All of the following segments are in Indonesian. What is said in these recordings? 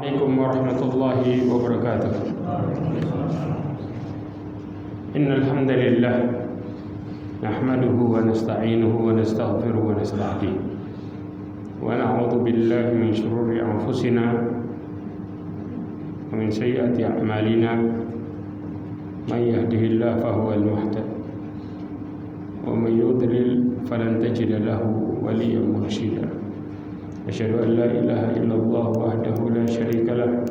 Assalamualaikum warahmatullahi wabarakatuh. Innal hamdalillah nahmaduhu wa nasta'inuhu wa nastaghfiruhu wa nasta'dihi wa na'udzu billahi min shururi anfusina wa min sayyiati a'malina man yahdihillahu fahuwal muhtadi wa man yudlil falan tajida lahu waliyyan mursyida. Asyhadu an la ilaha illallah wahdahu la syarika lah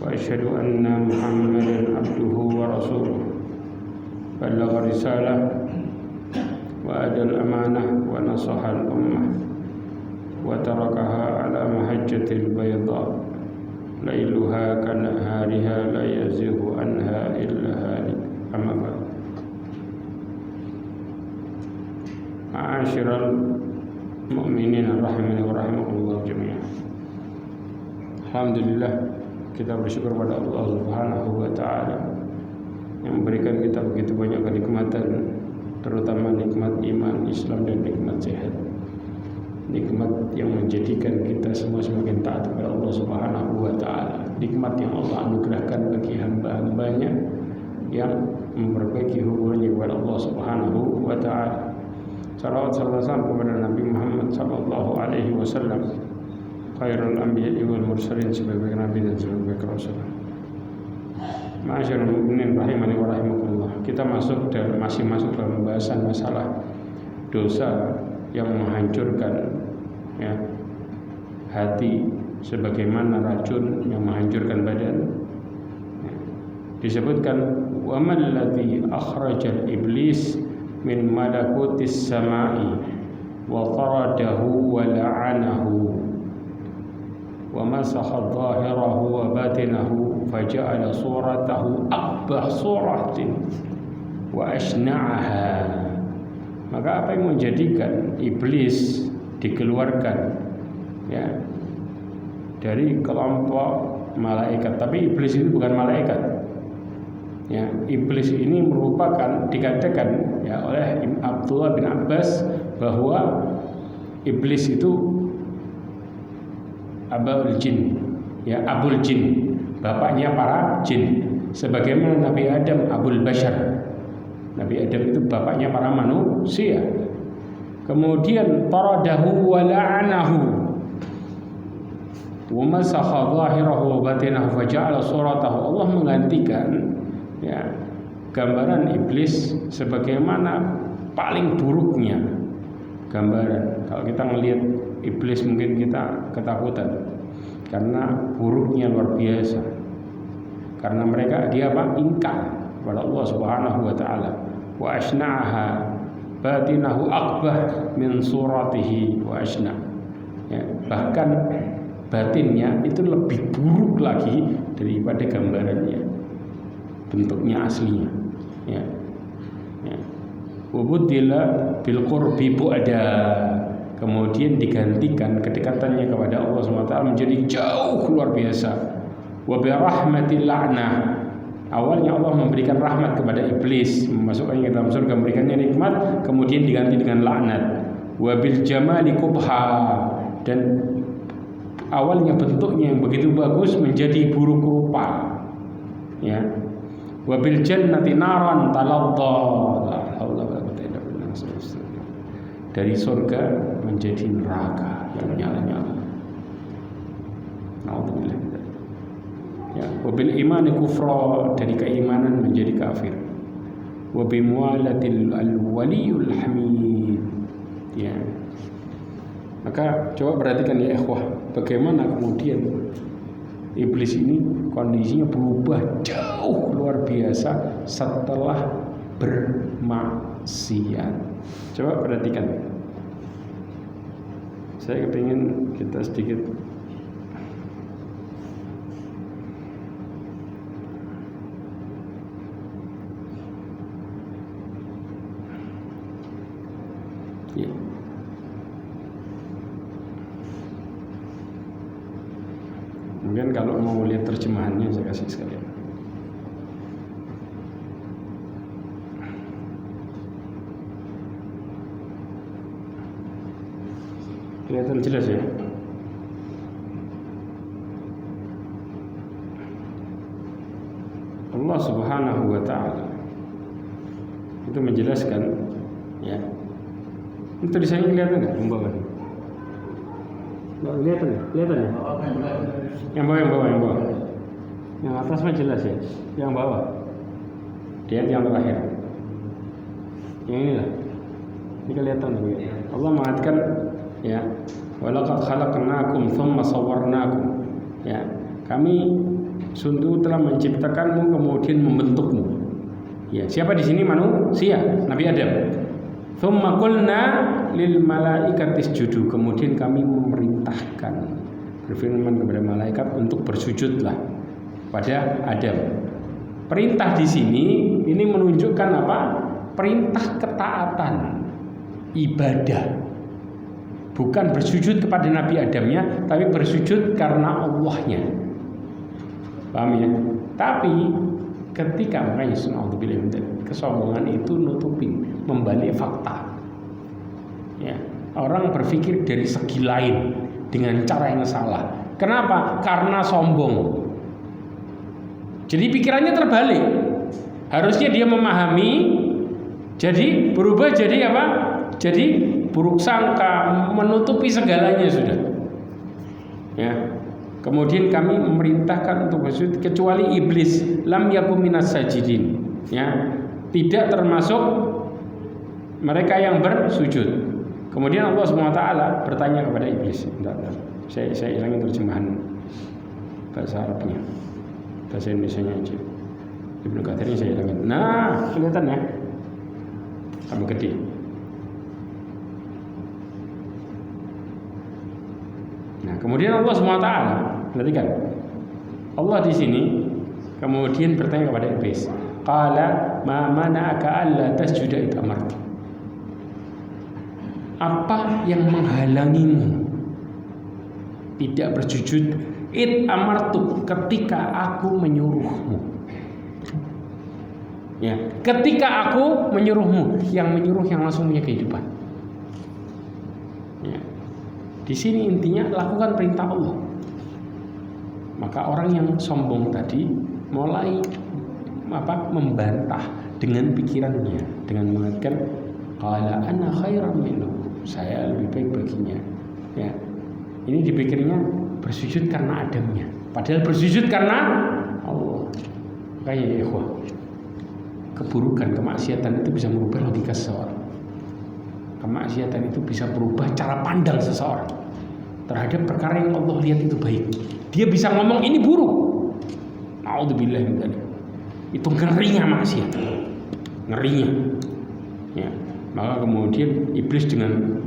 wa asyhadu anna Muhammadan abduhu wa rasuluh. Ballagha risalah wa adal amanah wa nasahal ummah wa tarakaha ala mahajjatil bayda lailuha kanahariha la yazighu anha illa halik. Amma ba'd. Ma'asyiral mu'minin rahimani wa rahimakumullah jami'an. Alhamdulillah, kita bersyukur pada Allah Subhanahu wa taala yang memberikan kita begitu banyak kenikmatan, terutama nikmat iman, Islam, dan nikmat sehat. Nikmat yang menjadikan kita semua semakin taat kepada Allah Subhanahu wa taala. Nikmat yang Allah anugerahkan bagi hamba-hambanya yang memperbaiki hubungannya kepada Allah Subhanahu wa taala. Salawat salam kepada Nabi Muhammad sallallahu alaihi wasallam, khairul anbiya'i wal mursalin, sebaik-baik nabi dan sebaik-baik rasul. Ma'asyiral mu'minin rahimani wa rahimakumullah. Kita masih masuk dalam pembahasan masalah dosa yang menghancurkan hati sebagaimana racun yang menghancurkan badan. Disebutkan wa man ladzi akhrajal iblis min malakutis samai wa taradahu wa la'anahu wa masakha dhahirahu wa batinahu faja'ala suratahu aqbah suratin wa ashna'aha. Maka apa yang menjadikan iblis dikeluarkan dari kelompok malaikat? Tapi iblis itu bukan malaikat. Iblis ini merupakan, dikatakan oleh Abdullah bin Abbas bahwa iblis itu abul jin, abul jin, bapaknya para jin. Sebagaimana Nabi Adam abul bashar, Nabi Adam itu bapaknya para manusia. Kemudian taradahu wa la'anahu wa masakha dhahirahu wa batinahu faja'ala suratahu. Allah menggantikan gambaran iblis sebagaimana paling buruknya gambaran. Kalau kita melihat iblis mungkin kita ketakutan karena buruknya luar biasa. Karena mereka ingkar kepada Allah Subhanahu wa taala. Wa ashna'aha batinahu aqbah min suratihi wa ashna. Bahkan batinnya itu lebih buruk lagi daripada gambarannya, bentuknya aslinya. Wabudila bil qurbi bu'da, kemudian digantikan kedekatannya kepada Allah SWT menjadi jauh luar biasa. Wa bi rahmatil la'nah, awalnya Allah memberikan rahmat kepada iblis, memasukkannya ke dalam surga, memberikannya nikmat, kemudian diganti dengan laknat. Wa bil jamali qubha, dan awalnya bentuknya yang begitu bagus menjadi buruk rupa. Wabil jannati naran taladda, dari surga menjadi neraka yang menyala-nyala. Naudzubillah. Wabil imani kufra, dari keimanan menjadi kafir. Wabimualatil alwaliyul hamid. Maka coba perhatikan ya ikhwah, bagaimana kemudian iblis ini kondisinya berubah jauh luar biasa setelah bermaksiat. Coba perhatikan. Saya kepingin kita sedikit mungkin kalau mau lihat terjemahannya saya kasih sekalian. Kelihatan jelas ya. Allah Subhanahu wa taala itu menjelaskan, ya. Ini tulisannya kelihatan enggak yang bawah? Kelihatan ya? Kelihatan ya? Yang bawah. Yang atas mah jelas ya. Yang bawah. Lihat yang terakhir. Yang inilah. Ini kelihatan ya. Allah mengatakan, ya, walaqad khalaqnakum tsumma sawwarnakum. Ya, kami sungguh telah menciptakanmu kemudian membentukmu. Ya, siapa di sini manusia, Nabi Adam. Tsumma qulna lil malaikati isjudu. Kemudian kami memerintahkan, berfirman kepada malaikat untuk bersujudlah pada Adam. Perintah di sini ini menunjukkan apa? Perintah ketaatan, ibadah. Bukan bersujud kepada Nabi Adamnya, tapi bersujud karena Allahnya. Paham ya? Tapi ketika makanya kesombongan itu nutupin, membalik fakta. Ya, orang berpikir dari segi lain dengan cara yang salah. Kenapa? Karena sombong. Jadi pikirannya terbalik. Harusnya dia memahami, jadi berubah jadi apa? Jadi buruk sangka, menutupi segalanya sudah. Ya. Kemudian kami memerintahkan untuk bersujud kecuali iblis, lam yakum minas sajidin, ya, tidak termasuk mereka yang bersujud. Kemudian Allah SWT bertanya kepada iblis. Saya ilangin terjemahan bahasa Arabnya, bahasa Indonesianya aja. Ibnu Katsirnya saya ilangin. Nah, kelihatan ya, sama gede. Nah, kemudian Allah SWT, perhatikan, Allah di sini kemudian bertanya kepada iblis, qala ma mana'aka alla tasjuda id amartu. Apa yang menghalangimu tidak bersujud id amartu, ketika aku menyuruhmu? Ya, ketika aku menyuruhmu, yang menyuruh yang langsung punya kehidupan. Ya. Di sini intinya lakukan perintah Allah. Maka orang yang sombong tadi mulai membantah dengan pikirannya, dengan mengatakan qala ana khairan minhu, saya lebih baik baginya. Ya. Ini dipikirnya bersujud karena Adamnya, padahal bersujud karena Allah. Makanya ya ikhwah, keburukan, kemaksiatan itu bisa merubah logika seseorang. Kemaksiatan itu bisa berubah cara pandang seseorang terhadap perkara yang Allah lihat itu baik. Dia bisa ngomong ini buruk. A'udzubillahi min dzalik. Itu ngerinya maksiat. Ngerinya. Ya. Maka kemudian iblis dengan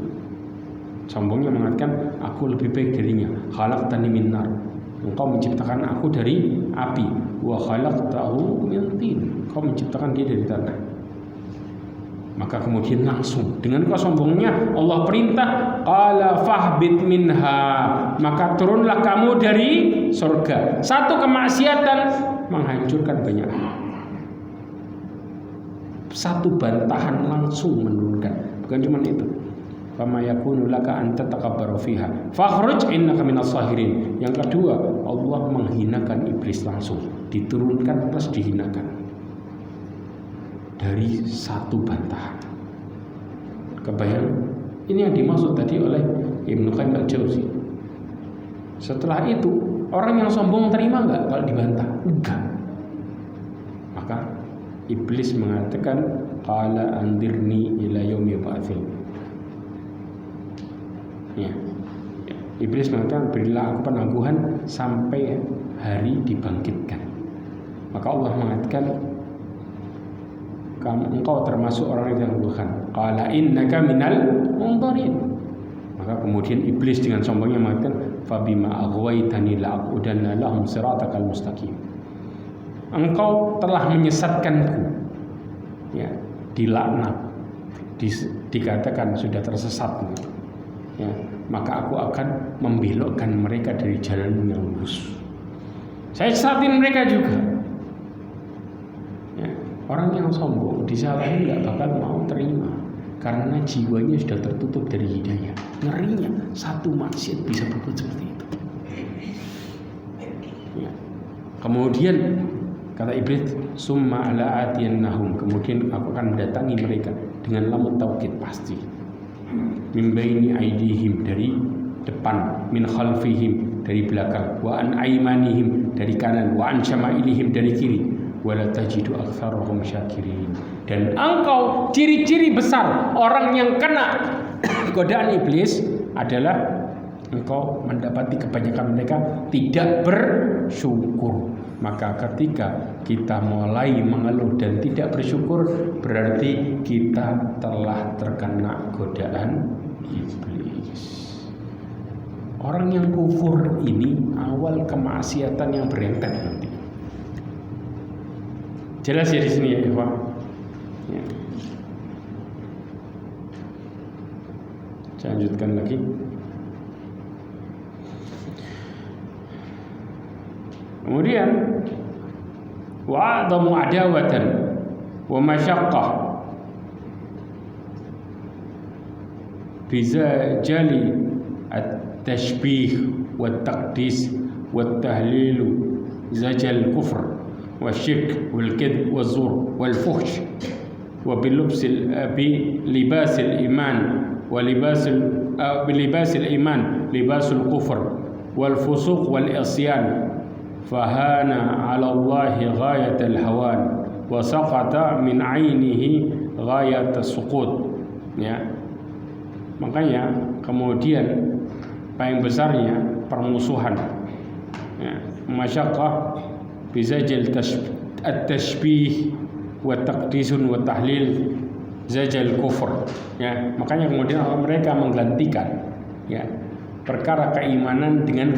sombongnya mengatakan, aku lebih baik darinya. Khalaqtani min nar. Engkau menciptakan aku dari api. Wa khalaqtahu min tin. Engkau menciptakan dia dari tanah. Maka kemudian langsung dengan kesombongnya Allah perintah, qala fahbit minha, maka turunlah kamu dari surga. Satu kemaksiatan menghancurkan banyak. Satu bantahan langsung menurunkan. Bukan cuma itu. Fama yakunu laka an tatakabbaru fiha fakhruj innaka minas sahirin. Yang kedua, Allah menghinakan iblis langsung, diturunkan plus dihinakan. Dari satu bantahan. Kebayang? Ini yang dimaksud tadi oleh Ibnu Qayyim al-Jauzi. Setelah itu orang yang sombong terima nggak kalau dibantah? Enggak. Maka iblis mengatakan, qala andirni ila yaumi yub'atsun. Ya. Iblis mengatakan, berilah aku penangguhan sampai hari dibangkitkan. Maka Allah mengatakan, engkau termasuk orang yang Tuhan. Qala innaka minal munzirin. Maka kemudian iblis dengan sombongnya mengatakan, fabima aghwaytani la'udanna lahum siratakal mustaqim. Engkau telah menyesatkanku. Ya, dilaknat. Dikatakan sudah tersesat. Ya, maka aku akan membelokkan mereka dari jalan yang lurus. Saya sesatin mereka juga. Orang yang sombong disalahin nggak bakal mau terima karena jiwanya sudah tertutup dari hidayah. Ngerinya satu maksiat bisa berbuat seperti itu. Ya. Kemudian Kata iblis, summa ala atiyannahum, kemudian aku akan mendatangi mereka dengan lamun taukid pasti. Min baini aidihim, dari depan, min khalfihim, dari belakang, wa an aimanihim, dari kanan, wa an syama'ilihim, dari kiri, wala tajidu aktsarahum syakirin. Dan engkau, ciri-ciri besar orang yang kena godaan iblis adalah engkau mendapati kebanyakan mereka tidak bersyukur. Maka ketika kita mulai mengeluh dan tidak bersyukur, berarti kita telah terkena godaan iblis. Orang yang kufur ini awal kemaksiatan yang berentet nanti. Jelas ya di sini ya, Pak. Ya. Saya lanjutkan lagi. Kemudian wa'adhamu adawatan wa masyaqqah bizajali at-tashbih wa taqdis wa tahlil zajal kufr wa syirk wal kadhib wa zur wal fuhsh wa bilibasil iman wa bilibasil iman libasul kufr wal fusuq wal isyan fahana 'ala Allahi ghayatal hawan wa saqata min 'ainihi ghayatas suqut. Ya. Makanya kemudian paling besarnya permusuhan. Ya, masyaqqah bizajal at-tashbih wa taqdisun wa tahlil zajal kufur. Ya, makanya kemudian mereka menggantikan ya perkara keimanan dengan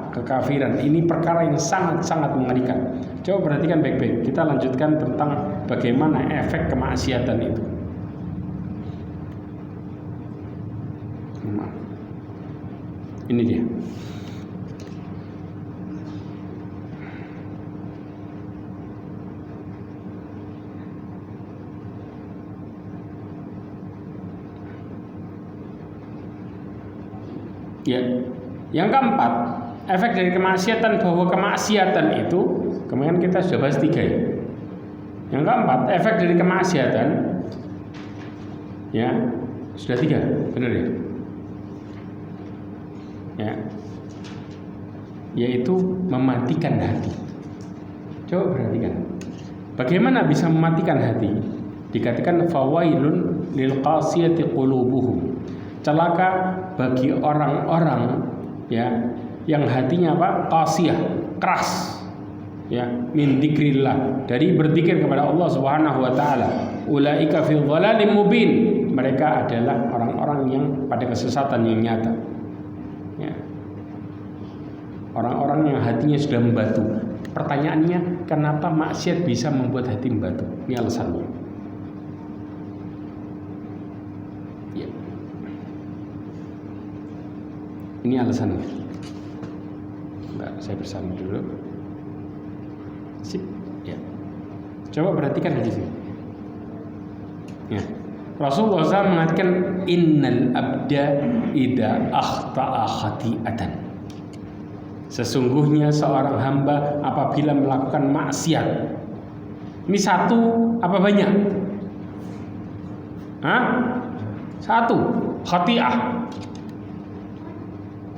kekafiran. Ini perkara yang sangat-sangat mengerikan. Coba perhatikan baik-baik. Kita lanjutkan tentang bagaimana efek kemaksiatan itu. Ini dia. Ya. Yang keempat, efek dari kemaksiatan, bahwa kemaksiatan itu kemarin kita sudah bahas 3 ya. Yang keempat, efek dari kemaksiatan ya sudah 3, benar ya? Ya, yaitu mematikan hati. Coba perhatikan, bagaimana bisa mematikan hati? Dikatakan fawailun lil qasiyati qulubuhum, celaka bagi orang-orang ya yang hatinya apa? Qasiyah, keras. Ya, min dzikrillah, dari berzikir kepada Allah Subhanahu wa taala. Ulaika fi dhalalim mubin, mereka adalah orang-orang yang pada kesesatan yang nyata. Ya. Orang-orang yang hatinya sudah membatu. Pertanyaannya, kenapa maksiat bisa membuat hati membatu? Ini alasannya. Ya. Ini alasannya. Mbak, saya bersama dulu. Sip. Ya. Coba perhatikan di sini. Ya. Rasulullah SAW mengatakan innal abda idza akhta'a khati'atan, sesungguhnya seorang hamba apabila melakukan maksiat. Ini satu apa banyak? Satu, khati'ah.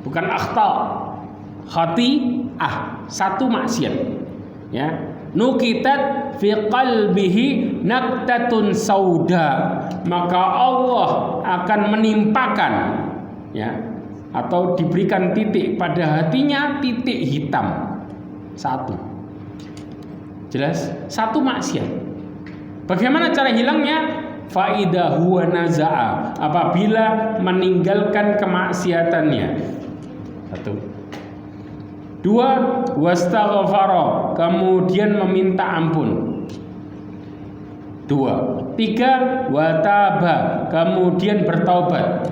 Bukan akhta', khati'ah, satu maksiat. Ya. Nukitat fi qalbihi naktatun sauda, maka Allah akan menimpakan ya atau diberikan titik pada hatinya, titik hitam. Satu. Jelas? Satu maksiat. Bagaimana cara hilangnya? Faida huwa naza'a, apabila meninggalkan kemaksiatannya. Satu. 2, wastaghfara, kemudian meminta ampun. 2. 3, wataba, kemudian bertaubat.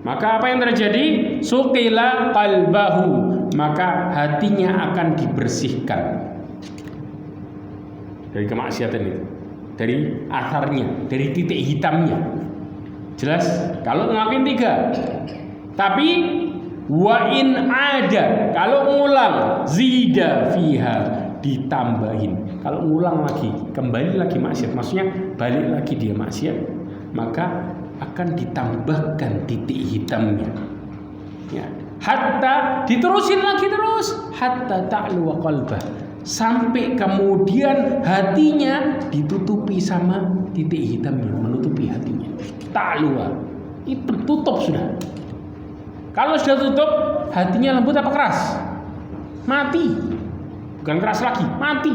Maka apa yang terjadi? Suqila qalbahu, maka hatinya akan dibersihkan dari kemaksiatan itu, dari asarnya, dari titik hitamnya. Jelas? Kalau ngelakuin 3. Tapi wa in ada, kalau ngulang, zida fiha, ditambahin. Kalau ngulang lagi, kembali lagi maksiat, maksudnya balik lagi dia maksiat, maka akan ditambahkan titik hitamnya. Ya. Hatta diterusin lagi terus, hatta ta'lu qalbah, sampai kemudian hatinya ditutupi sama titik hitamnya, menutupi hatinya. Ta'luwa, itu tutup sudah. Kalau sudah tutup, hatinya lembut apa keras? Mati. Bukan keras lagi, mati.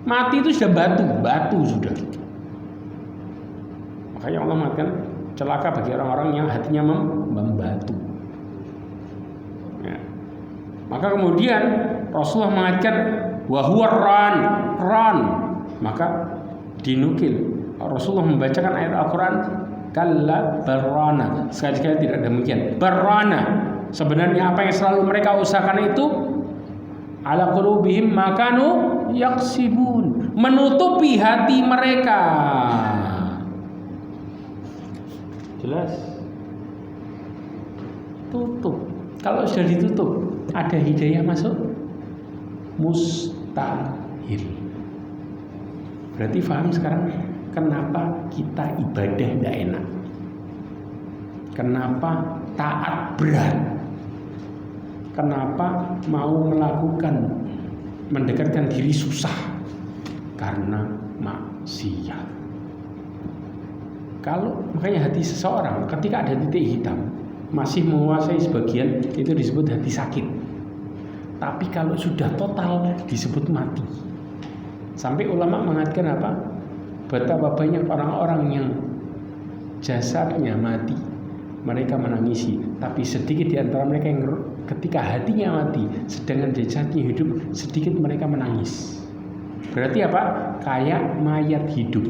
Mati itu sudah batu sudah. Makanya Allah mengatakan celaka bagi orang-orang yang hatinya membatu. Ya. Maka kemudian Rasulullah mengatakan wahuwa ran. Maka dinukil Rasulullah membacakan ayat Al-Quran, kalla barrana. Sekali-sekali tidak demikian. Barrana. Sebenarnya apa yang selalu mereka usahakan itu ala qulubihim makanu yaksibun, menutupi hati mereka. Jelas? Tutup. Kalau sudah ditutup, ada hidayah masuk? Mustahil. Berarti paham sekarang kenapa kita ibadah tidak enak? Kenapa taat berat? Kenapa mau mendekatkan diri susah? Karena maksiat. Kalau makanya hati seseorang ketika ada titik hitam masih menguasai sebagian, itu disebut hati sakit. Tapi kalau sudah total disebut mati. Sampai ulama mengatakan apa? Betapa banyak orang-orang yang jasadnya mati, mereka menangisi, tapi sedikit di antara mereka yang ketika hatinya mati, sedangkan jasadnya hidup, sedikit mereka menangis. Berarti apa? Kayak mayat hidup.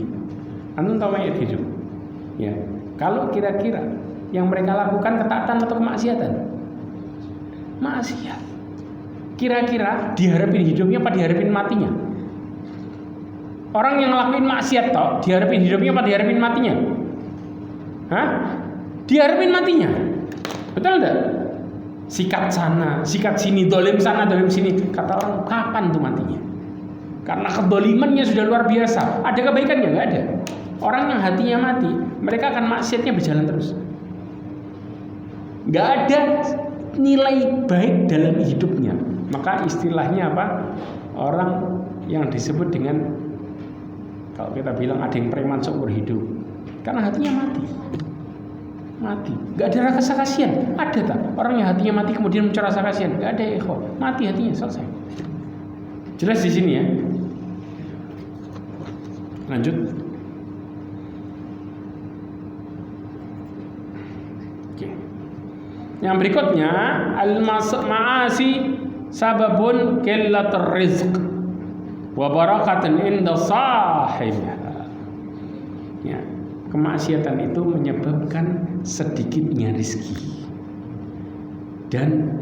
Antum tahu mayat hidup? Ya. Kalau kira-kira yang mereka lakukan ketaatan atau kemaksiatan? Maksiat. Kira-kira diharapin hidupnya apa diharapin matinya? Orang yang ngelakuin maksiat toh, diharapin hidupnya apa diharapin matinya? Hah? Diharapin matinya. Betul enggak? Sikat sana, sikat sini, dolim sana, dolim sini. Kata orang, kapan tuh matinya? Karena kedolimannya sudah luar biasa. Ada kebaikannya? Enggak ada. Orang yang hatinya mati, mereka akan maksiatnya berjalan terus. Enggak ada nilai baik dalam hidupnya. Maka istilahnya apa? Orang yang disebut dengan, kalau kita bilang ada yang preman seumur hidup, karena hatinya mati, nggak ada rasa kasihan. Ada tak orang yang hatinya mati kemudian muncul rasa kasihan? Nggak ada, mati hatinya, selesai. Jelas di sini ya. Lanjut. Oke. Yang berikutnya, al-ma'asi sababun qillatur rizq wa barakatun inda sahibha. Ya. Kemaksiatan itu menyebabkan sedikitnya rezeki dan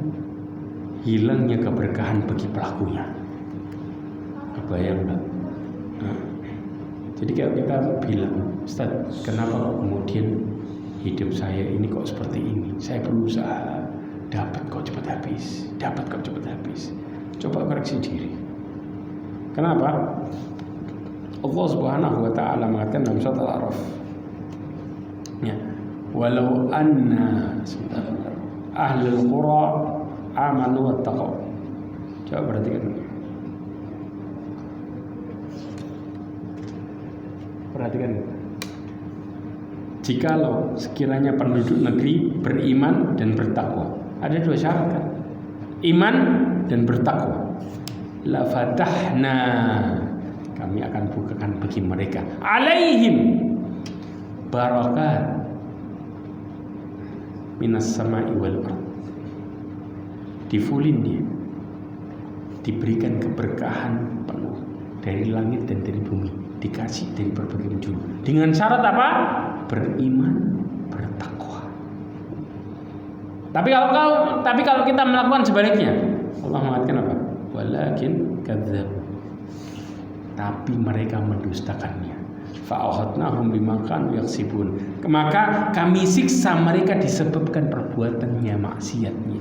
hilangnya keberkahan bagi pelakunya. Kebayang nggak? Nah, jadi kalau kita bilang, Ustaz, kenapa kok kemudian hidup saya ini kok seperti ini? Saya berusaha, dapat kok cepat habis. Coba koreksi diri. Kenapa? Allah Subhanahu wa taala mengatakan dalam surat Al-A'raf, ya, walau anna ahlul qura amanu wattaqau. Coba perhatikan. Jikalau sekiranya penduduk negeri beriman dan bertakwa, ada dua syarat kan? Iman dan bertakwa. La fatahna, kami akan bukakan bagi mereka alaihim barakat minas sama'i wal ard. Difulin dia, diberikan keberkahan penuh dari langit dan dari bumi, dikasih dari berbagai penjuru. Dengan syarat apa? Beriman, bertakwa. Tapi kalau kita melakukan sebaliknya, Allah mengatakan apa? Walakin kadzdzab. Tapi mereka mendustakannya. Fa'akhadnahum bima kanu yaksibun. Maka kami siksa mereka disebabkan perbuatannya, maksiatnya.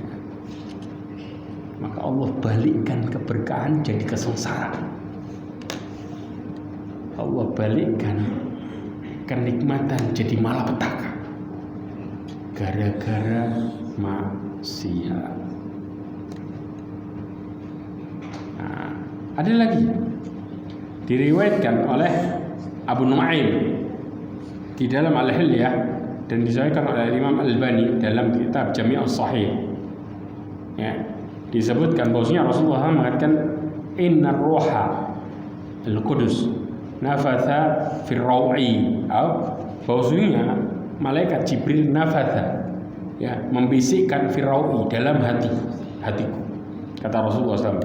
maka Allah balikkan keberkahan jadi kesengsaraan. Allah balikkan kenikmatan jadi malapetaka gara-gara maksiat. Nah, ada lagi diriwayatkan oleh Abu Nu'aim di dalam Al-Hilyah dan disahihkan oleh Imam Al-Albani dalam kitab Jami' As-Sahih. Ya, disebutkan bahwasanya Rasulullah mengatakan innar ruha al-qudus nafatha fir rawi, bahwasanya malaikat Jibril nafatha, ya, membisikkan fir rawi, dalam hatiku. Kata Rasulullah SAW,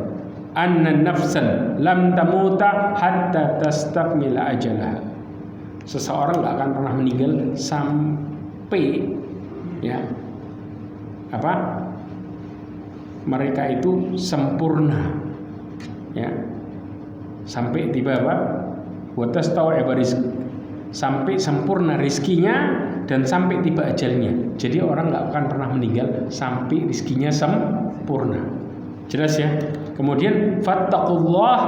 anna nafsan lam tamuta hatta tastakmila ajalaha. Seseorang gak akan pernah meninggal sampai, ya, apa, mereka itu sempurna, ya, sampai tiba apa, watas tahu sampai sempurna rizkinya dan sampai tiba ajalnya. Jadi orang nggak akan pernah meninggal sampai rizkinya sempurna. Jelas ya. Kemudian fattaqullah,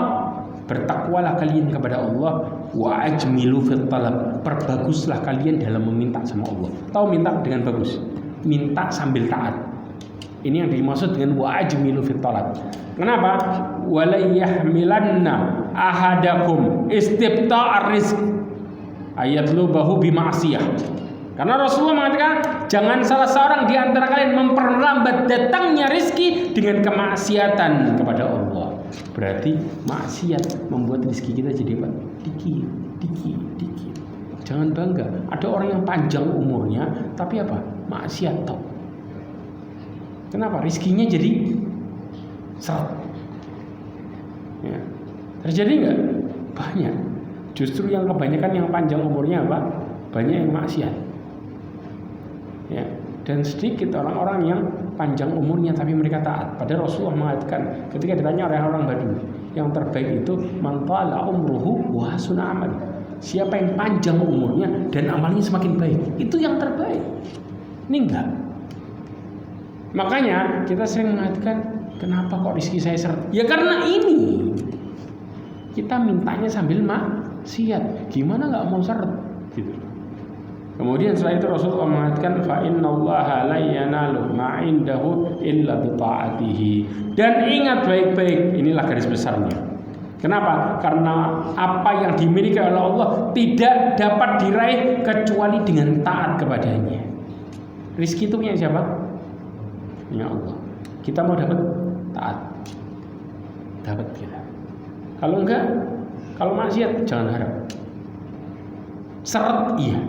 bertakwalah kalian kepada Allah, wa ajmilu fit talab, perbaguslah kalian dalam meminta sama Allah. Tahu minta dengan bagus, minta sambil taat. Ini yang dimaksud dengan wa ajmilu fit talab. Kenapa? Wala yahmilanna ahadakum istibta'ar rizq ayatlubahu bima'siyah. Karena Rasulullah mengatakan jangan salah seorang di antara kalian memperlambat datangnya rizki dengan kemaksiatan kepada Allah. Berarti maksiat membuat rizki kita jadi apa? Dikit. Jangan bangga. Ada orang yang panjang umurnya tapi apa? Maksiat toh. Kenapa? Rizkinya jadi seret. Ya. Terjadi nggak? Banyak. Justru yang kebanyakan yang panjang umurnya apa? Banyak yang maksiat. Ya. Dan sedikit orang-orang yang panjang umurnya tapi mereka taat. Padahal Rasulullah mengatakan ketika ditanya oleh orang Badui, yang terbaik itu man tala umruhu wa hasuna amal. Siapa yang panjang umurnya dan amalnya semakin baik, itu yang terbaik. Ini enggak. Makanya kita sering mengatakan, kenapa kok rezeki saya seret? Ya karena ini kita mintanya sambil maksiat. Gimana nggak mau seret? Gitu. Kemudian setelah itu Rasulullah mengatakan, fa innallaha la yanalu ma indahu illa bi ta'atihi. Dan ingat baik-baik, inilah garis besarnya. Kenapa? Karena apa yang dimiliki oleh Allah tidak dapat diraih kecuali dengan taat kepadanya. Rizki itu punya siapa? Ya Allah. Kita mau dapat, taat, dapat kita. Kalau enggak, kalau maksiat jangan harap. Seret iya.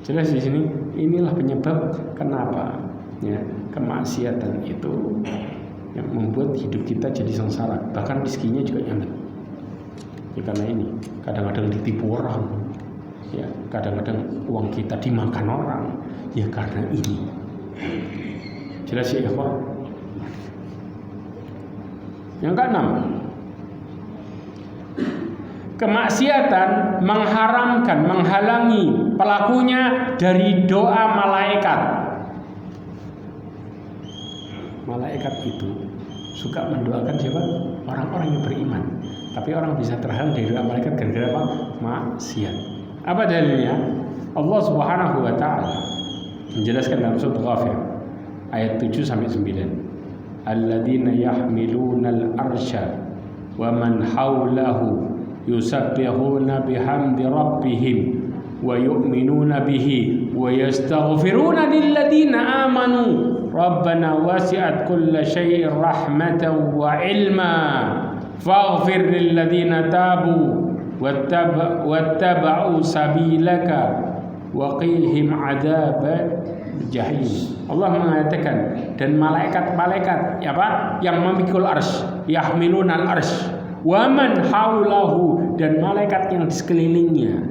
Jelas di sini. Inilah penyebab kenapa ya kemaksiatan itu yang membuat hidup kita jadi sengsara. Bahkan rezekinya juga nyampe. Ya karena ini kadang-kadang ditipu orang. Ya kadang-kadang uang kita dimakan orang. Ya karena ini. Jelas ya ikhwan. Yang keenam, kemaksiatan mengharamkan, menghalangi pelakunya dari doa malaikat. Malaikat itu suka mendoakan siapa? Orang-orang yang beriman. Tapi orang bisa terhalang dari doa malaikat gara-gara apa? Maksiat. Apa dalilnya? Allah Subhanahu wa taala menjelaskan dalam surat Ghafir ayat 7 sampai 9. Alladzina yahmilunal arsya wa man haulahu yusabbihuna bihamdi rabbihim wa yu'minuna bihi wa yastaghfiruna lilladzina amanu rabbana wasi'at kulla syai'in rahmatan wa ilma faghfir lilladzina tabu wattaba'u sabilaka wa qihim adzab jahim. Allah mengatakan dan malaikat-malaikat apa yang memikul arsy, yahmilunal arsy, wa man haulahu, dan malaikat yang di sekelilingnya,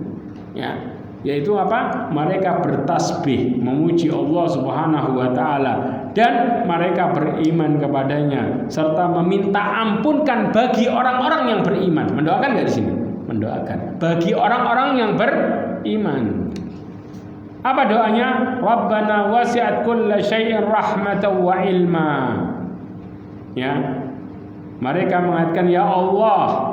ya, yaitu apa? Mereka bertasbih memuji Allah Subhanahu wa taala dan mereka beriman kepadanya serta meminta ampunkan bagi orang-orang yang beriman. Mendoakan enggak di sini? Mendoakan bagi orang-orang yang beriman. Apa doanya? Rabbana wasi'at kulla syai'in rahmatan wa ilma. Ya, mereka mengatakan, ya Allah,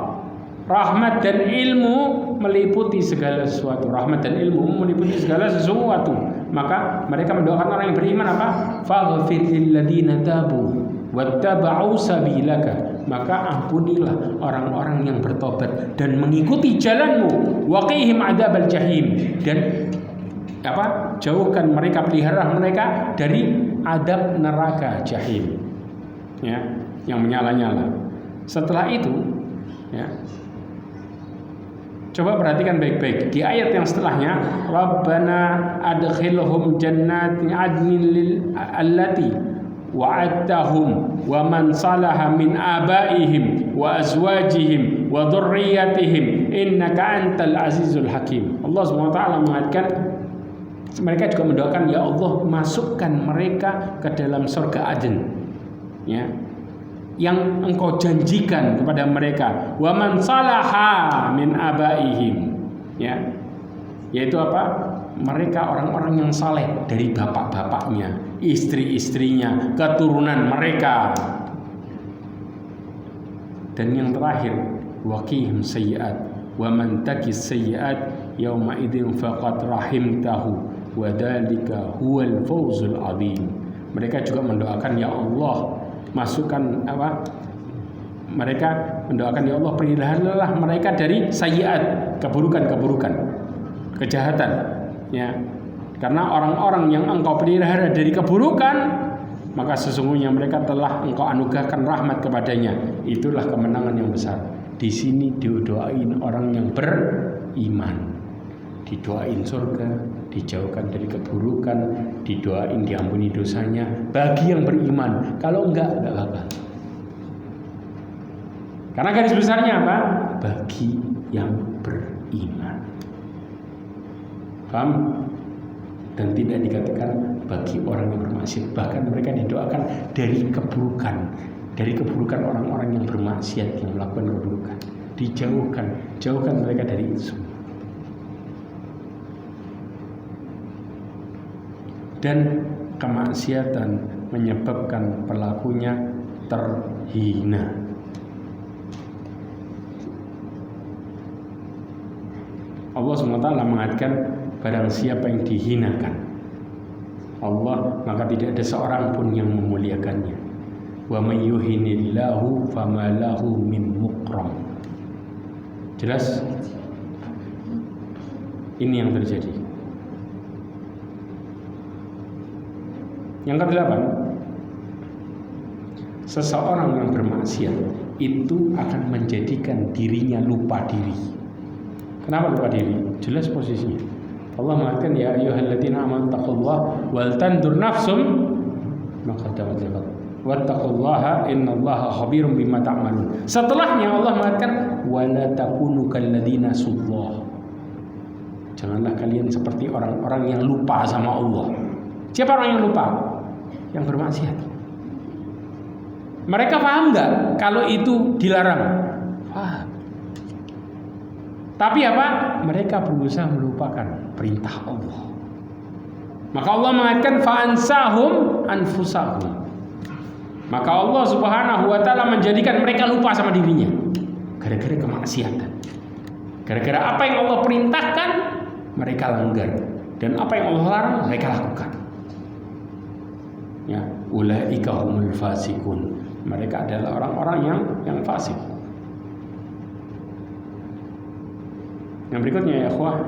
rahmat dan ilmu meliputi segala sesuatu. Rahmat dan ilmu meliputi segala sesuatu. Maka mereka mendoakan orang yang beriman apa? Faghfir lil ladzina tabu wattaba'u sabilaka. Maka ampunilah orang-orang yang bertobat dan mengikuti jalanmu. Waqihim adzabal jahim. Dan apa? Jauhkan mereka, pelihara mereka dari adab neraka jahim. Ya, yang menyala-nyala. Setelah itu, ya, coba perhatikan baik-baik di ayat yang setelahnya, Rabbana adkhilhum jannatin adnin lil allati wa'adtahum wa man salaha min abaihim wa azwajihim wa dhurriyyatihim innaka antal azizul hakim. Allah Subhanahu wa taala mengatakan, mereka juga mendoakan, ya Allah, masukkan mereka ke dalam surga Aden, ya, yang engkau janjikan kepada mereka, wa man salaha min abaihim, ya, yaitu apa? Mereka orang-orang yang saleh dari bapak-bapaknya, istri-istrinya, keturunan mereka. Dan yang terakhir, waqihim sayyi'at wa man taqis sayyi'at yauma idzin faqad rahimtahu wa dzalika huwal fawzul adzim. Mereka juga mendoakan, ya Allah, masukkan apa? Mereka mendoakan, ya Allah, peliharalah mereka dari sayyiat, keburukan-keburukan, kejahatan, ya. Karena orang-orang yang engkau pelihara dari keburukan, maka sesungguhnya mereka telah engkau anugerahkan rahmat kepadanya. Itulah kemenangan yang besar. Di sini didoain orang yang beriman, didoain surga, dijauhkan dari keburukan, didoain diampuni dosanya bagi yang beriman. Kalau enggak apa-apa. Karena garis besarnya apa? Bagi yang beriman. Paham? Dan tidak dikatakan bagi orang yang bermaksiat. Bahkan mereka didoakan dari keburukan, dari keburukan orang-orang yang bermaksiat, yang melakukan keburukan. Jauhkan mereka dari itu semua. Dan kemaksiatan menyebabkan pelakunya terhina. Allah SWT mengatakan, barang siapa yang dihinakan Allah, maka tidak ada seorang pun yang memuliakannya. Wa may yuhinillahu fama lahu min mukram. Jelas? Ini yang terjadi. Yang kedelapan, seseorang yang bermaksiat itu akan menjadikan dirinya lupa diri. Kenapa lupa diri? Jelas posisinya. Allah mengatakan, ya ayyuhalladzina amanu taqullaha wal tandur nafsum ma qaddamat lighad wattaqullaha innallaha khabirum bima ta'malun. Setelahnya Allah mengatakan, wala takunu kalladzina sullah. Janganlah kalian seperti orang-orang yang lupa sama Allah. Siapa orang yang lupa? Yang bermaksiat. Mereka paham nggak kalau itu dilarang? Paham. Tapi apa? Mereka berusaha melupakan perintah Allah. Maka Allah mengatakan fa'ansahum anfusahum. Maka Allah Subhanahu wa taala menjadikan mereka lupa sama dirinya gara-gara kemaksiatan. Gara-gara apa yang Allah perintahkan mereka langgar, dan apa yang Allah larang mereka lakukan. Ya, ulaika humul fasikun. Mereka adalah orang-orang yang fasik. Yang berikutnya, ya ikhwah,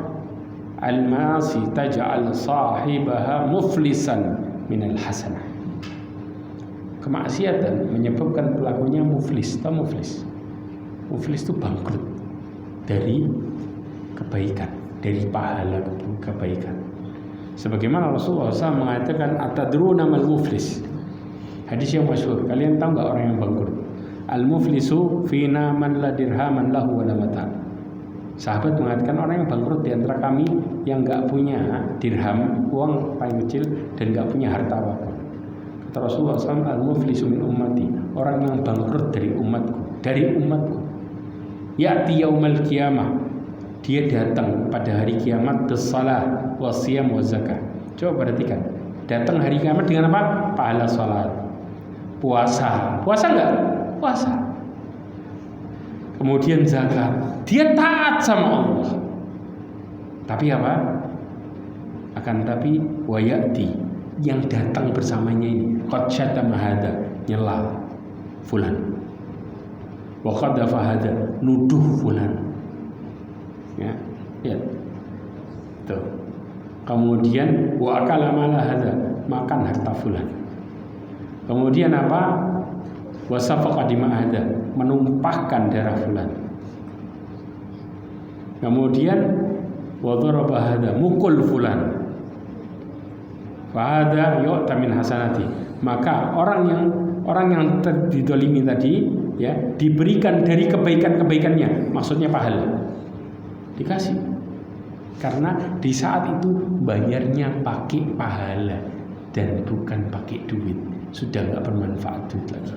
al-ma'asi taj'al sahibaha muflisan minal hasanah. Kemaksiatan menyebabkan pelakunya muflis. Tahu muflis? Muflis itu bangkrut dari kebaikan, dari pahala kebaikan. Sebagaimana Rasulullah SAW mengatakan, atadruna mal muflis. Hadis yang masyhur. Kalian tahu nggak orang yang bangkrut? Al-muflisu fina man la dirhaman lahu wa la mata'. Sahabat mengatakan, orang yang bangkrut di antara kami yang nggak punya dirham, uang paling kecil, dan nggak punya harta apapun. Kata Rasulullah SAW, al-muflisu min ummati, orang yang bangkrut dari umatku. Ya'ti yaumal qiyamah, dia datang pada hari kiamat bis-shalah was-shiyam waz-zakah. Coba perhatikan, datang hari kiamat dengan apa? Pahala salat, Puasa enggak? Puasa. Kemudian zakat, dia taat sama Allah. Tapi apa? Akan tapi wayati, yang datang bersamanya ini qad syatama hada, nyela fulan, wa qadhafa hada, nuduh fulan. Ya, ya. Tuh. Kemudian wa akala mala hada, makan harta fulan. Kemudian apa? Wa safaqa dima hada, menumpahkan darah fulan. Kemudian wa daraba hada, mukul fulan. Fa hada yu'ta min hasanati, maka orang yang didolimi tadi ya diberikan dari kebaikan-kebaikannya, maksudnya pahala. Dikasih. Karena di saat itu bayarnya pakai pahala dan bukan pakai duit. Sudah nggak bermanfaat duit lagi.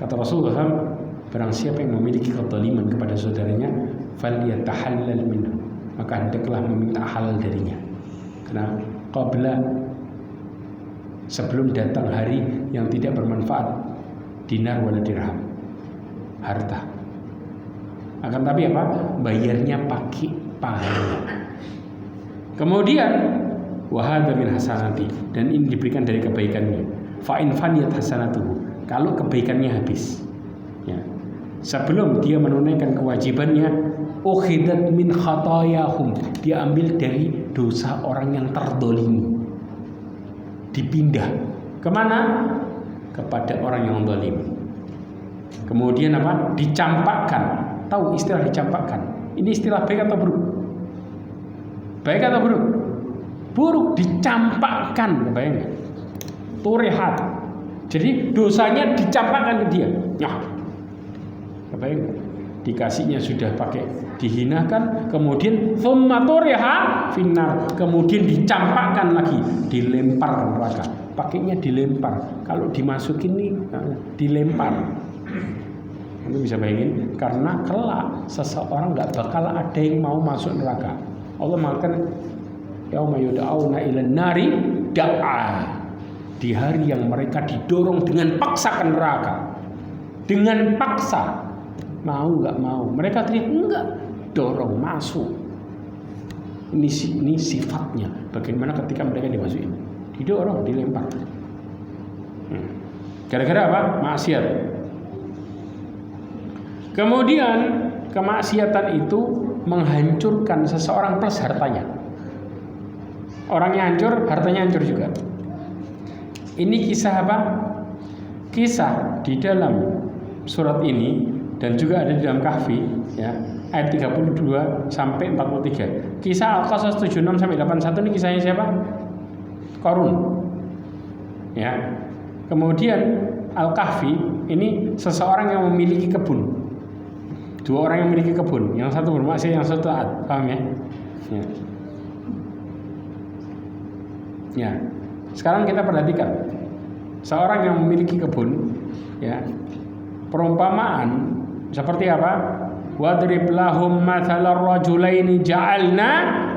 Kata Rasulullah SAW, barang siapa yang memiliki kezaliman kepada saudaranya, falyatahallal minhu, maka hendaklah meminta halal darinya. Karena qabla, sebelum datang hari yang tidak bermanfaat, dinar wala dirham, harta. Akan tapi apa? Bayarnya pakai pahala. Kemudian wahada min hasanati, dan ini diberikan dari kebaikannya. Fa in faniyat hasanatuhu, kalau kebaikannya habis. Ya. Sebelum dia menunaikan kewajibannya, ukhidat min khatayahum, dia ambil dari dosa orang yang terdolimi. Dipindah kemana? Kepada orang yang zalim. Kemudian apa? Dicampakkan. Tahu istilah dicampakkan? Ini istilah baik atau buruk? Baik atau buruk? Buruk, dicampakkan, kebayang? Turihat. Jadi dosanya dicampakkan ke dia. Nah, kebayang? Dikasihnya sudah pakai dihinakan, kemudian thumma turiha finnar, kemudian dicampakkan lagi, dilempar ke neraka. Pakainya dilempar. Kalau dimasukin nih, dilempar. Anda bisa bayangin, karena kelak seseorang nggak bakal ada yang mau masuk neraka. Allah mengatakan yauma yud'auna ilan nari da'a, di hari yang mereka didorong dengan paksa ke neraka. Dengan paksa, mau nggak mau, mereka teriak enggak, dorong masuk. Ini sifatnya. Bagaimana ketika mereka dimasukin, didorong, dilempar. Gara-gara apa? Maksiat. Kemudian kemaksiatan itu menghancurkan seseorang plus hartanya. Orangnya hancur, hartanya hancur juga. Ini kisah apa? Kisah di dalam surat ini dan juga ada di dalam Kahfi, ya, ayat 32 sampai 43. Kisah Al-Qasas 76 sampai 81 ini kisahnya siapa? Qarun. Ya. Kemudian Al-Kahfi ini seseorang yang memiliki kebun. Dua orang yang memiliki kebun, yang satu bermaksiat, yang satu taat, paham ya? Ya. Ya. Sekarang kita perhatikan seorang yang memiliki kebun, ya, perumpamaan seperti apa? Wadrib lahum mathalar rajulaini ja'alna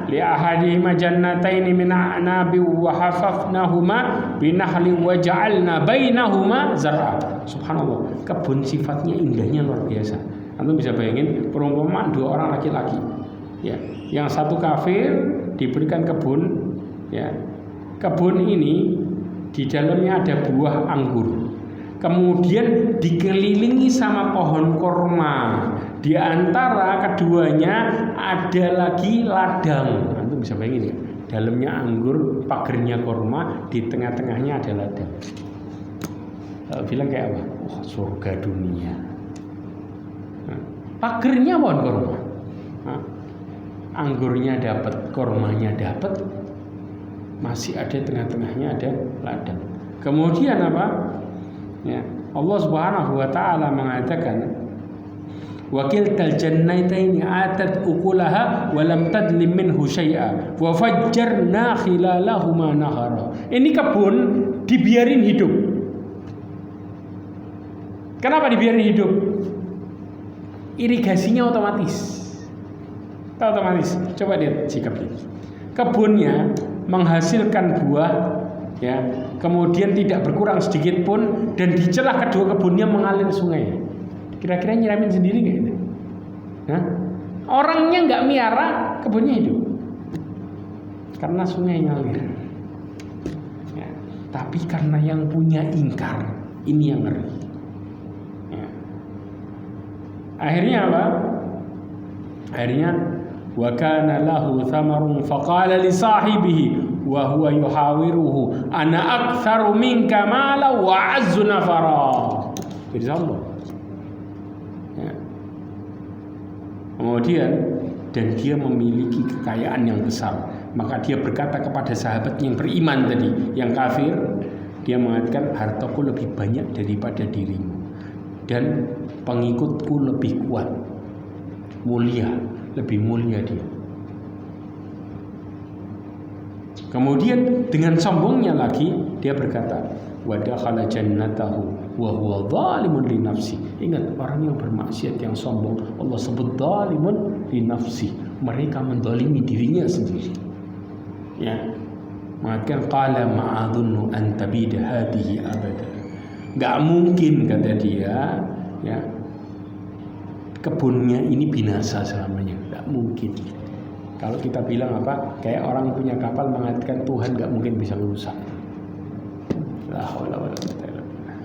li ahadihima jannataini min a'nabi wa hafafnahuma binahli wa ja'alna bainahuma zar'a. Subhanallah, kebun sifatnya indahnya luar biasa. Antum bisa bayangin perumpamaan dua orang laki-laki, ya, yang satu kafir diberikan kebun, ya, kebun ini di dalamnya ada buah anggur, kemudian dikelilingi sama pohon korma, di antara keduanya ada lagi ladang. Antum bisa bayangin ya, dalamnya anggur, pagernya korma, di tengah-tengahnya ada ladang. Bilang kayak apa? Wah, surga dunia. Pagernya pohon korma, anggurnya dapat, kormanya dapat, masih ada tengah-tengahnya ada ladang. Kemudian apa? Ya, Allah Subhanahu wa taala mengatakan wa kiltal jannataini atat ukulaha wa lam tadlim minhu syai'a wa fajjarna khilalahuma nahara. Ini kebun dibiarin hidup. Kenapa dibiarin hidup? Irigasinya otomatis. Otomatis. Coba lihat sikap ini. Kebunnya menghasilkan buah ya, kemudian tidak berkurang sedikit pun, dan di celah kedua kebunnya mengalir sungai. Kira-kira nyiramin sendiri nggak itu? Hah? Orangnya nggak miara, kebunnya hidup karena sungai ngalir. Ya, tapi karena yang punya ingkar, ini yang ngeri. Ya. Akhirnya apa? Akhirnya wa kana lahu thamarun faqala li sahibihi wa huwa yuhawiruhu ana aktsaru minka mala wa azzu nafara. Jadi sombong. Ya. Kemudian dan dia memiliki kekayaan yang besar, maka dia berkata kepada sahabat yang beriman tadi, yang kafir, dia mengatakan hartaku lebih banyak daripada dirimu dan pengikutku lebih kuat, mulia, lebih mulia dia. Kemudian dengan sombongnya lagi dia berkata, wa dakhala jannatahu wa huwa zalimun li nafsi. Ingat, orang yang bermaksiat yang sombong Allah sebut zalimun li nafsi, mereka menzalimi dirinya sendiri. Ya. Maka qala ma'adhunnu an tabida hadhihi abada. Enggak mungkin kata dia, ya. Kebunnya ini binasa selamanya, enggak mungkin. Kalau kita bilang apa? Kayak orang punya kapal mengatakan Tuhan nggak mungkin bisa merusak. La haula wala quwwata illa billah.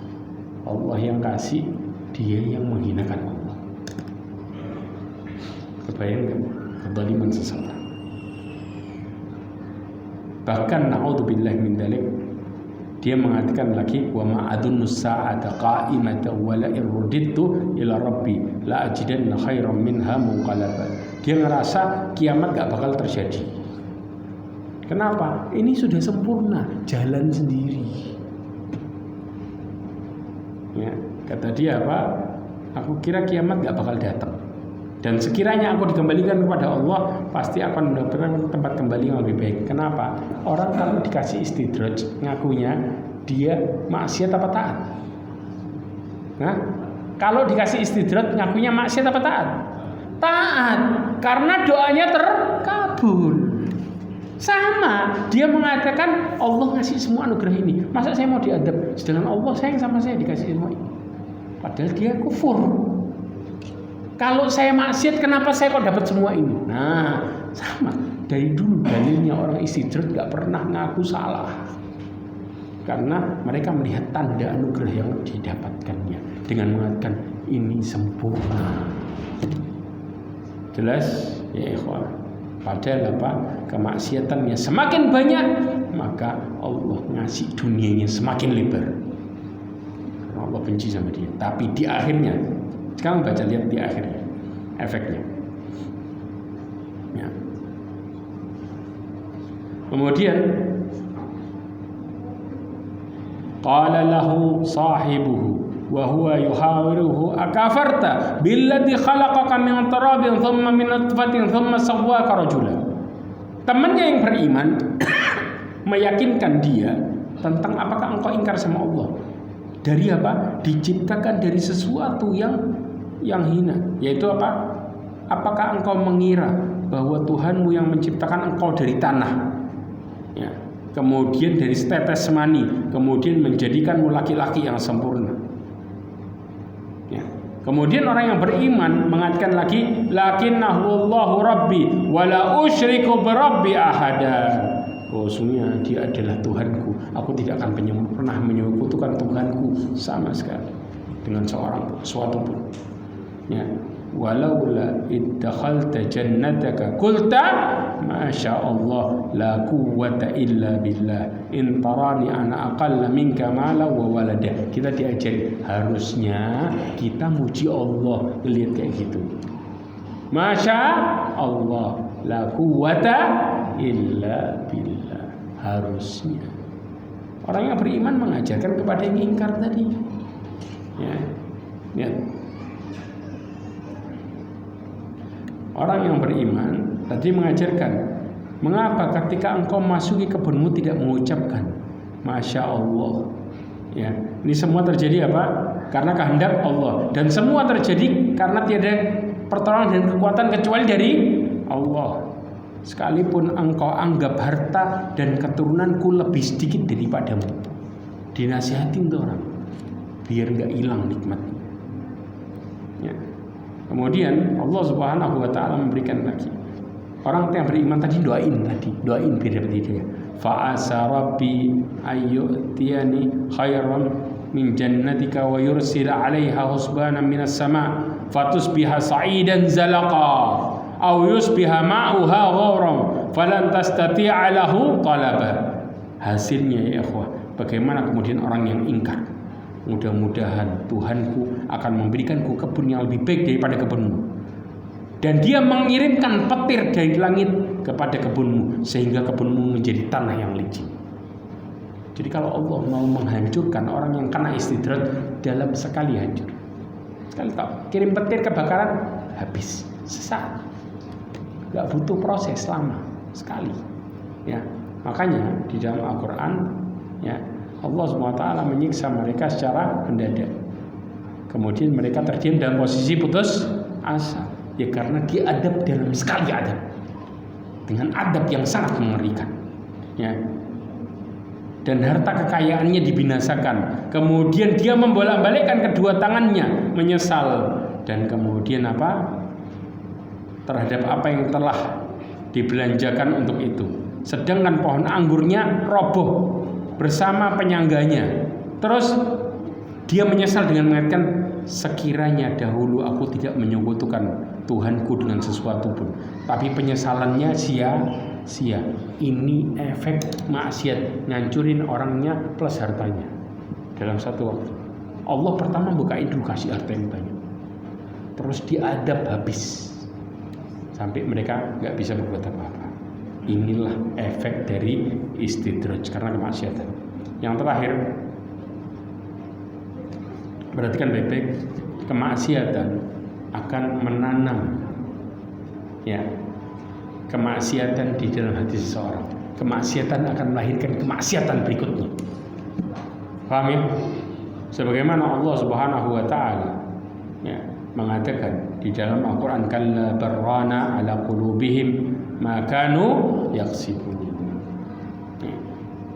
Allah yang kasih, dia yang menghinakan Allah. Kebayang nggak? Kezaliman seseorang. Bahkan na'udzubillah min dzalik, dia mengatakan lagi wa ma'adunnu sa'ata qa'imatan wa la irudittu ila rabbi la ajidanna khairan minha munqalaba. Dia ngerasa kiamat gak bakal terjadi. Kenapa? Ini sudah sempurna, jalan sendiri. Ya, kata dia apa? Aku kira kiamat gak bakal datang. Dan sekiranya aku dikembalikan kepada Allah, pasti akan mendapatkan tempat kembali yang lebih baik. Kenapa? Orang kalau dikasih istidraj, ngakunya dia maksiat apa taat? Nah, kalau dikasih istidraj, ngakunya maksiat apa taat? Taat, karena doanya terkabul. Sama, dia mengatakan Allah ngasih semua anugerah ini, masa saya mau diadab? Sedangkan Allah sayang sama saya, dikasih semua ini. Padahal dia kufur. Kalau saya maksiat, kenapa saya kok dapat semua ini? Nah, sama. Dari dulu dalilnya orang istidraj gak pernah ngaku salah, karena mereka melihat tanda anugerah yang didapatkannya dengan mengatakan ini sempurna. Jelas ya ikhwan. Padahal apa? Kemaksiatannya semakin banyak, maka Allah ngasih dunianya semakin lebar. Allah benci sama dia. Tapi di akhirnya, sekarang baca lihat di akhirnya efeknya. Ya. Kemudian qala lahu sahibuhu wa huwa yuhawiruhu akafarta billadzi khalaqaka min turabin thumma min nutfatin thumma sawwaka rajula. Temannya yang beriman meyakinkan dia tentang apakah engkau ingkar sama Allah. Dari apa? Diciptakan dari sesuatu yang hina, yaitu apa? Apakah engkau mengira bahwa Tuhanmu yang menciptakan engkau dari tanah, ya, kemudian dari setetes mani, kemudian menjadikanmu laki-laki yang sempurna? Ya. Kemudian orang yang beriman mengatakan lagi, lakinnahu Allahu rabbi wala usyriku birabbi ahada. Oh, sungguhnya dia adalah Tuhanku, aku tidak akan pernah menyekutukan Tuhanku sama sekali dengan sesuatu pun. Ya, walaula iddakhalta jannataka qulta masya Allah la quwwata illa billah in tarani ana aqalla minka mala wa walada. Kita diajari harusnya kita muji Allah, lihat kayak gitu. Masya Allah la quwwata illa billah. Harusnya orang yang beriman mengajarkan kepada yang ingkar tadi. Ya, lihat. Orang yang beriman tadi mengajarkan, mengapa ketika engkau masuki kebunmu tidak mengucapkan Masya Allah. Ya, ini semua terjadi apa? Karena kehendak Allah, dan semua terjadi karena tiada pertolongan dan kekuatan kecuali dari Allah. sekalipun engkau anggap harta dan keturunanku lebih sedikit daripadamu. Dinasihati untuk orang biar nggak hilang nikmatnya. Ya. Kemudian Allah Subhanahu wa taala memberikan lagi. Orang yang beriman tadi doain biar dapat hidayah. Fa asa rabbi ayyutiyani khairan min jannatika wa yursila 'alaiha husbanan minas sama' fatusbiha sa'idan zalaqa aw yusbiha ma'uha ghawran falan tastati'a lahu talaba. Hasilnya ya ikhwah, bagaimana kemudian orang yang ingkar, mudah-mudahan Tuhanku akan memberikanku kebun yang lebih baik daripada kebunmu, dan dia mengirimkan petir dari langit kepada kebunmu sehingga kebunmu menjadi tanah yang licin. Jadi kalau Allah mau menghancurkan orang yang kena istidraj, dalam sekali hancur. Sekali kirim petir kebakaran, habis sesaat. Gak butuh proses lama, sekali. Ya, makanya di dalam Al-Quran, ya, Allah SWT menyiksa mereka secara mendadak. Kemudian mereka terdiam dalam posisi putus asa. Ya karena dia adab dalam sekali adab, dengan adab yang sangat mengerikan. Ya. Dan harta kekayaannya dibinasakan. Kemudian dia membolak-balikkan kedua tangannya, menyesal, dan kemudian apa? Terhadap apa yang telah dibelanjakan untuk itu. Sedangkan pohon anggurnya roboh bersama penyangganya. Terus dia menyesal dengan mengatakan, sekiranya dahulu aku tidak menyekutukan Tuhanku dengan sesuatu pun, tapi penyesalannya sia-sia. Ini efek maksiat, ngancurin orangnya plus hartanya dalam satu waktu. Allah pertama bukain dulu, kasih harta yang banyak, terus diadab habis sampai mereka nggak bisa berbuat apa-apa. Inilah efek dari istidraj karena kemaksiatan. Yang terakhir, perhatikan baik-baik, kemaksiatan akan menanam, ya, kemaksiatan di dalam hati seseorang. Kemaksiatan akan melahirkan kemaksiatan berikutnya. Paham ya? Sebagaimana Allah Subhanahu wa taala, ya, mengatakan di dalam Al-Qur'an, kalla barrana ala qulubihim ma kanu yaksibun.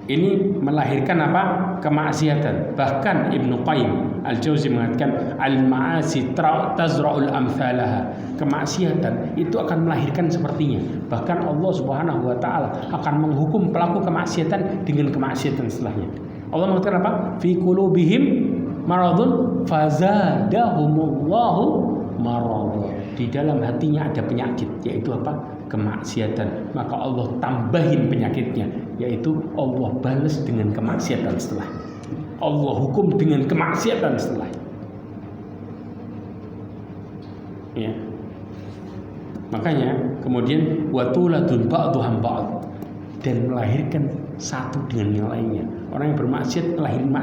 Ini melahirkan apa? Kemaksiatan. Bahkan Ibnu Qayyim Al-Jauzi mengatakan al-ma'asi tazra'ul amthalaha. Kemaksiatan itu akan melahirkan sepertinya. Bahkan Allah Subhanahu wa taala akan menghukum pelaku kemaksiatan dengan kemaksiatan setelahnya. Allah mengatakan apa? Fi qulubihim maradun fazadahumullahu maradun. Di dalam hatinya ada penyakit, yaitu apa? Kemaksiatan. Maka Allah tambahin penyakitnya, yaitu Allah balas dengan kemaksiatan setelah. Allah hukum dengan kemaksiatan setelah. Ya. Makanya kemudian watuladun ba'duhum ba'd, dan melahirkan satu dengan yang lainnya. Orang yang bermaksiat ngelahirin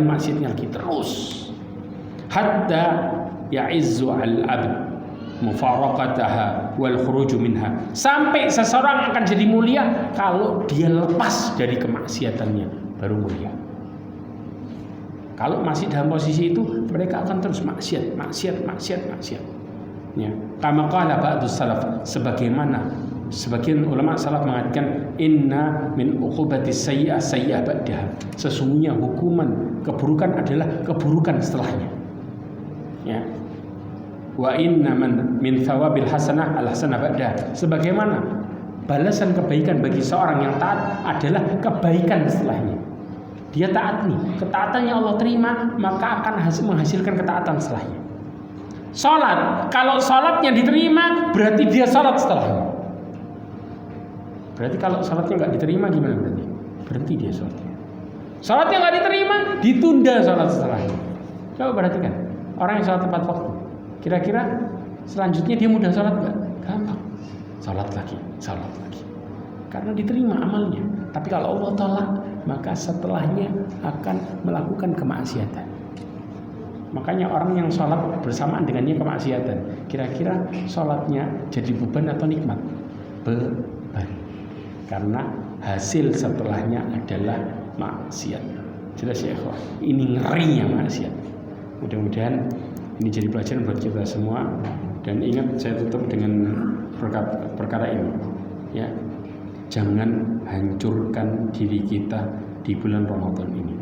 maksiatnya lagi, terus. Hatta ya'izzu al-abd mufaraqataha wal khuruju minha. Sampai seseorang akan jadi mulia kalau dia lepas dari kemaksiatannya, baru mulia. Kalau masih dalam posisi itu, mereka akan terus maksiat. Ya. Kama qala ba'dus salaf, sebagaimana sebagian ulama salaf mengatakan, inna min uqubati sayyi'ah sayyi'ah ba'daha. Sesungguhnya hukuman keburukan adalah keburukan setelahnya. Ya. Wa inna min thawabil hasanah al hasanah ba'da. Sebagaimana balasan kebaikan bagi seorang yang taat adalah kebaikan setelahnya. Dia taat nih, ketaatannya Allah terima, maka akan menghasilkan ketaatan setelahnya. Salat, kalau salatnya diterima, berarti dia salat setelahnya. Berarti kalau salatnya nggak diterima gimana berarti? Berhenti dia salatnya. Salatnya nggak diterima, ditunda salat setelahnya. Coba perhatikan, orang yang salat tepat waktu, kira-kira selanjutnya dia mudah salat nggak? Gampang. Salat lagi. Karena diterima amalnya. Tapi kalau Allah tolak, maka setelahnya akan melakukan kemaksiatan. Makanya orang yang sholat bersamaan dengannya kemaksiatan, kira-kira sholatnya jadi beban atau nikmat? Beban. Karena hasil setelahnya adalah maksiat. Jelas ya ikhwah? Ini ngerinya maksiat. Mudah-mudahan ini jadi pelajaran buat kita semua. Dan ingat, saya tutup dengan perkara ini, ya, jangan hancurkan diri kita di bulan Ramadan ini.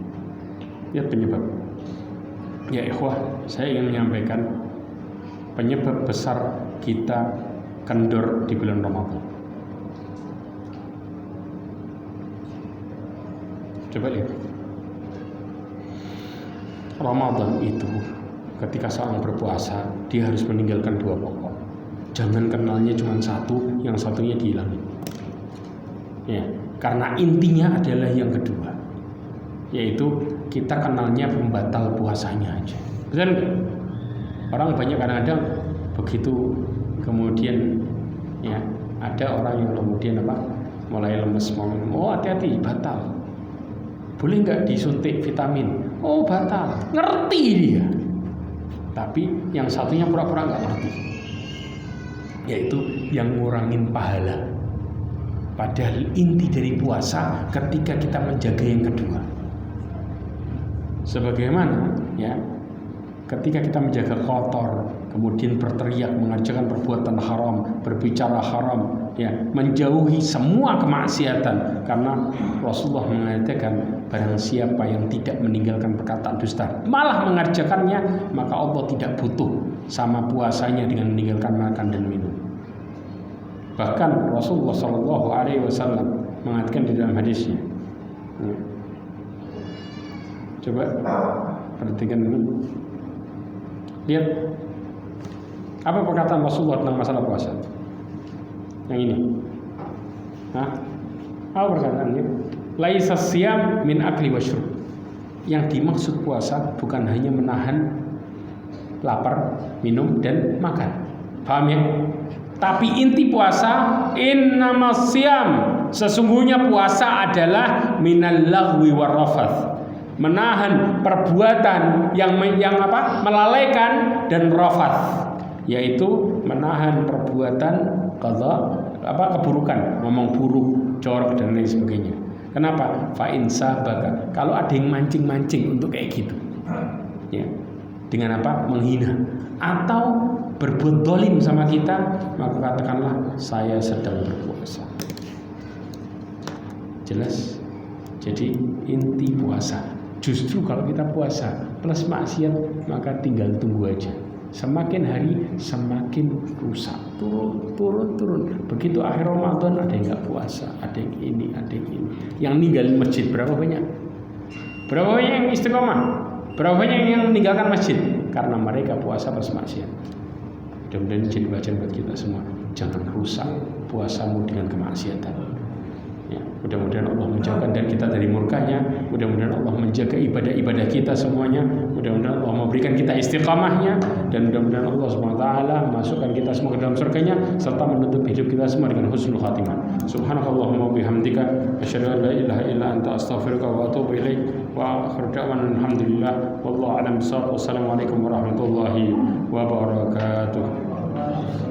Lihat penyebab. Ya ikhwah, saya ingin menyampaikan penyebab besar kita kendor di bulan Ramadan. Coba lihat. Ramadan itu ketika seorang berpuasa, dia harus meninggalkan dua pokok. Jangan kenalnya cuma satu, yang satunya dihilangin. Ya, karena intinya adalah yang kedua, yaitu kita kenalnya pembatal puasanya aja. Betul nggak? Orang banyak kadang-kadang begitu, kemudian ya ada orang yang kemudian mulai lemes, oh hati-hati, batal. Boleh nggak disuntik vitamin? Oh batal, ngerti dia. Tapi yang satunya pura-pura nggak ngerti, yaitu yang ngurangin pahala. Padahal inti dari puasa ketika kita menjaga yang kedua. Sebagaimana ya, ketika kita menjaga kotor, kemudian berteriak mengerjakan perbuatan haram, berbicara haram, ya, menjauhi semua kemaksiatan, karena Rasulullah mengatakan barang siapa yang tidak meninggalkan perkataan dusta, malah mengerjakannya, maka Allah tidak butuh sama puasanya dengan meninggalkan makan dan minum. Bahkan Rasulullah SAW mengatakan di dalam hadisnya, ya. Coba perhatikan ini. Lihat apa perkataan Rasulullah tentang masalah puasa. Yang ini. Apa perkataannya? Laisa siyam min akli wasyurb. Yang dimaksud puasa bukan hanya menahan lapar, minum dan makan. Paham ya? Tapi inti puasa innamas siyam, sesungguhnya puasa adalah minal lagwi warrafath, menahan perbuatan yang melalaikan dan rafath, yaitu menahan perbuatan keburukan, ngomong buruk, jorok dan lain sebagainya. Kenapa? Fa in sabaka, kalau ada yang mancing-mancing untuk kayak gitu, ya, dengan menghina atau berbuat dolim sama kita, maka katakanlah saya sedang berpuasa. Jelas? Jadi inti puasa, justru kalau kita puasa plus maksiat, maka tinggal tunggu aja. Semakin hari semakin rusak, turun. Begitu akhir Ramadan ada yang nggak puasa, ada yang ini, ada yang ini. Yang ninggalin masjid berapa banyak? Berapa banyak yang istiqomah? Berapa banyak yang meninggalkan masjid? Karena mereka puasa plus maksiat. Mudah-mudahan jadi bacaan buat kita semua. Jangan rusak puasamu dengan kemaksiatan. Ya, mudah-mudahan Allah menjauhkan dari kita dari murkanya. Mudah-mudahan Allah menjaga ibadah-ibadah kita semuanya. Mudah-mudahan Allah memberikan kita istiqamahnya, dan mudah-mudahan Allah SWT masukkan kita semua ke dalam surganya serta menutup hidup kita semua dengan husnul khatimah. Subhanakallahumma bihamdika asyhadu an la ilaha illa anta astaghfiruka wa atubu ilaik. Wa akhiru da'wana alhamdulillah wallahu a'lam bissawab. Wassalamualaikum warahmatullahi wabarakatuh.